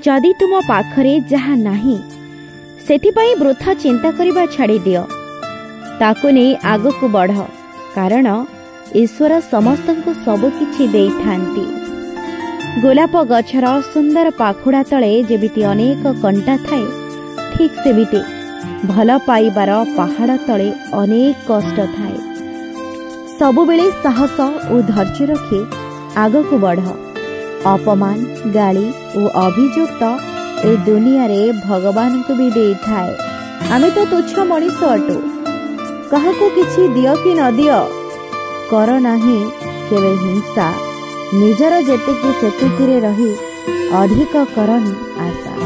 जदि तुम पाखरे जहा नाही सेथिपाई वृथा चिंता करिबा छाड़ी दियो, ताकु नहीं आगकु बढ़, कारण ईश्वर समस्तंकु सब किछि देई थांती। गोलाप गछर सुंदर पाखुड़ा तले जेबिति अनेक कंटा थाए, ठीक सेबिति भल पाइबार पहाड़ तले अनेक कष्ट थाए। सबुबेले साहस और धैर्य रखी आगकु बढ़। अपमान, गाली और अभियोग तो ए दुनिया रे भगवान को भी दे थाए। आमे तो तुच्छ मनीष अटु, काहाकु किछि दियो कि न दियो, कर नाही केवे हिंसा, निजर जेतिकी सेतिकिरे रही अधिक करनी आशा।